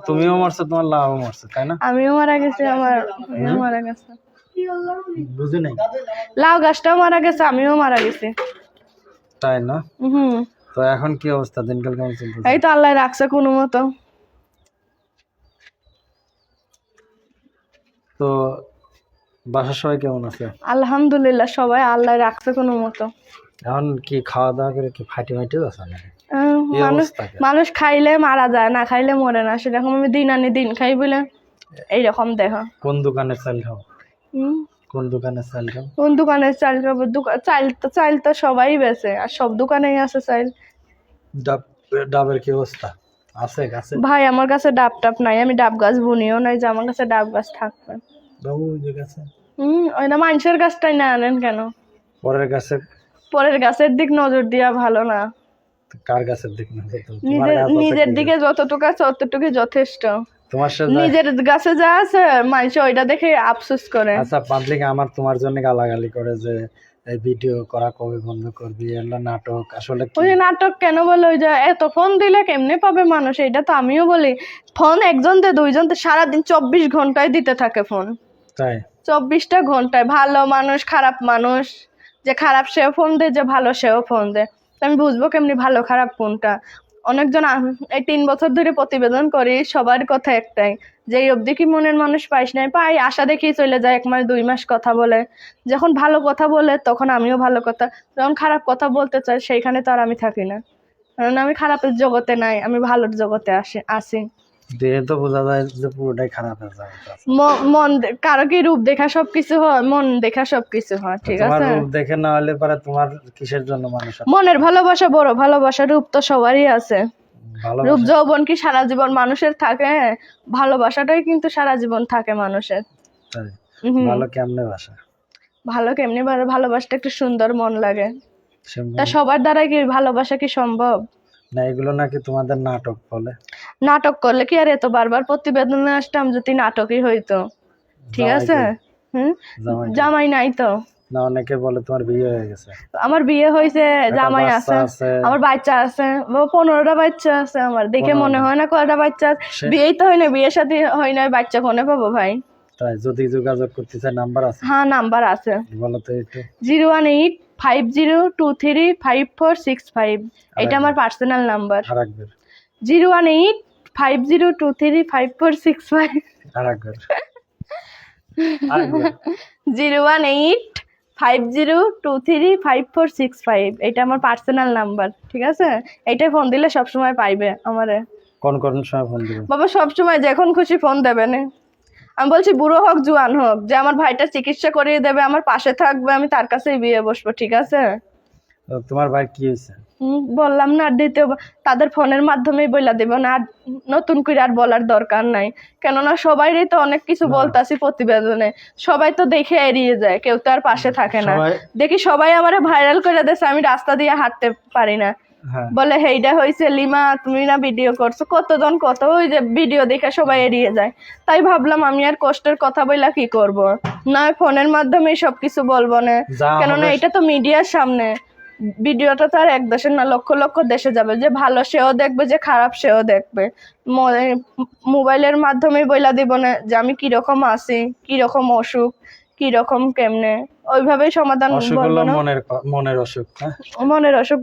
তুমিও মারছো, তোমার লাভও মারছো, তাই না? আমিও মারা গেছি, আমার মারা গেছে। বুঝি নাই। লাউ গাছটাও মারা গেছে, আমিও মারা গেছি। তাই না? তো এখন কি অবস্থা, দিনকাল কেমন চলতেছে? এই তো আল্লাহ রাখছে কোনো মতো। তো বাসার সবাই কেমন আছে? আলহামদুলিল্লাহ, সবাই আল্লাহ রাখছে কোনো মতো। এখন কি খাওয়া দাওয়া করে কি ফাটি যাচ্ছে নাকি? মানুষ খাইলে মারা যায়, না খাইলে মরে না, সেরকম আমি দিন আনি দিন খাই বলে এইরকম দেখো। কোন দোকানের চাল খাও? কোন দোকানের চাল খাও? কোন দোকানের চাল খাবো? চাল তো সবাই বেচে, আর সব দোকানেই আছে চাল। ডাবের কি অবস্থা আছে গাছে? ভাই আমার কাছে ডাব টাব নাই, আমি ডাব গাছ বুনিও নাই যে আমার কাছে ডাব গাছ থাকবে। বাবু ওই যে গাছে ওই না, মানুষের গাছটাই না আনেন কেন? পরের গাছের দিক নজর দিয়া ভালো না। কার গাছের দিক নজর? নিজের দিকে যতটুকু আছে ততটুকু যথেষ্ট। তোমার সাথে নিজের গাছে যা আছে মানুষ ওইটা দেখে আফসোস করে। আচ্ছা, পাবলিক আমার তোমার জন্য গালাগালি করে যে এই ভিডিও করা কবে বন্ধ করবি, এগুলো নাটক। আসলে ওই নাটক কেন বলে? ওই যে এত ফোন দিলে কেমনে পাবে মানুষ, এটা তো আমিও বলি। ফোন একজন দে দুইজন দে, সারাদিন 24 ঘন্টায় দিতে থাকে ফোন। তাই 24টা ঘন্টায়। ভালো মানুষ খারাপ মানুষ, যে খারাপ সেও ফোন দে, যে ভালো সেও ফোন দে। আমি বুঝবো কেমনি ভালো খারাপ কোনটা? অনেকজন এই 3 বছর ধরে প্রতিবেদন করি, সবার কথা একটাই, যে এই অবধি কি মনের মানুষ পাইস নাই? পাই, আশা দেখি চলে যায় 1 মাস 2 মাস কথা বলে। যখন ভালো কথা বলে তখন আমিও ভালো কথা, যখন খারাপ কথা বলতে চাই সেইখানে তো আর আমি থাকি না, কারণ আমি খারাপের জগতে নাই, আমি ভালোর জগতে আসি। দেহে তো বোঝা যায় যে পুরোটাই খারাপ হয়ে যাবে। মন কারো কি রূপ দেখা সবকিছু হয়? মন দেখা সবকিছু হয়, ঠিক আছে? তোমার রূপ দেখে না হলে পরে তোমার কিসের জন্য মানুষ? মনের ভালোবাসা বড় ভালোবাসা। রূপ তো সবারই আছে, রূপ যৌবন কি সারা জীবন মানুষের থাকে? ভালোবাসাটাই কিন্তু সারা জীবন থাকে মানুষের। ভালো কেমনে বাসা? ভালো কেমনে ভালোবাসতে একটু সুন্দর মন লাগে। তা সবার দ্বারা কি ভালোবাসা কি সম্ভব? না, এগুলো নাকি তোমাদের নাটক বলে। নাটক করলে কি আর এত বারবার প্রতিবেদনে আসতাম যদি নাটকই হইতো? ঠিক আছে। জামাই নাই তো। না, অনেকে বলে তোমার বিয়ে হয়ে গেছে। আমার বিয়ে হয়েছে, জামাই আছে, আমার বাচ্চা আছে, 15টা বাচ্চা আছে আমার। দেখে মনে হয় না কয়টা বাচ্চা। বিয়েই তো হয় না, বিয়ের সাথে হয় না, বাচ্চা কোনে পাবো ভাই? তাই যদি যোগাযোগ করতে চাই নাম্বার আছে? হ্যাঁ, নাম্বার আছে। বলো তো একটু। 018502465। এটা আমার পার্সোনাল নাম্বার। আরেকবার। 01850235465। আরেকবার। 01850235465। এটা আমার পার্সোনাল নাম্বার, ঠিক আছে? এইটাই ফোন দিলে সবসময় পাইবে আমারে। কোন কোন সময় ফোন দিবে? বাবা সবসময়, যখন খুশি ফোন দেবে না। আমি বলছি বুড়ো হোক জোয়ান হোক, যে আমার ভাইটা চিকিৎসা করিয়ে দেবে, আমার পাশে থাকবে, আমি তার কাছেই বিয়ে বসবো, ঠিক আছে? তোমার ভাই কি হয়েছে? বললাম না, দিতে তাদের ফোনের মাধ্যমেই বইলা দেব না, আর নতুন করে আর বলার দরকার নাই। কেননা সবাইরই তো অনেক কিছু বলতাছি প্রতিবেদনে, সবাই তো দেখে এড়িয়ে যায়, কেউ তো আর পাশে থাকে না। দেখি সবাই আমারে ভাইরাল করে দিয়েছে, আমি রাস্তা দিয়ে হাঁটতে পারি না, বলে হেইডা হয়েছে লিমা, তুমি না ভিডিও করছো। কতজন কত ওই যে ভিডিও দেখে সবাই এড়িয়ে যায়। তাই ভাবলাম আমি আর কষ্টের কথা বইলা কি করব, না ফোনের মাধ্যমে সবকিছু বলবো না, কেননা এটা তো মিডিয়ার সামনে। ভিডিওটা তো আর এক দেশের না, লক্ষ লক্ষ দেশে যাবে, যে ভালো সেও দেখবে, যে খারাপ সেও দেখবে। মোবাইলের মাধ্যমে বইলা দিব না যে আমি কিরকম আছি, কিরকম অসুখ, কিরকম কেমনে, ওইভাবেই সমাধান বলবো না। মনের অসুখ, মনের অসুখ না।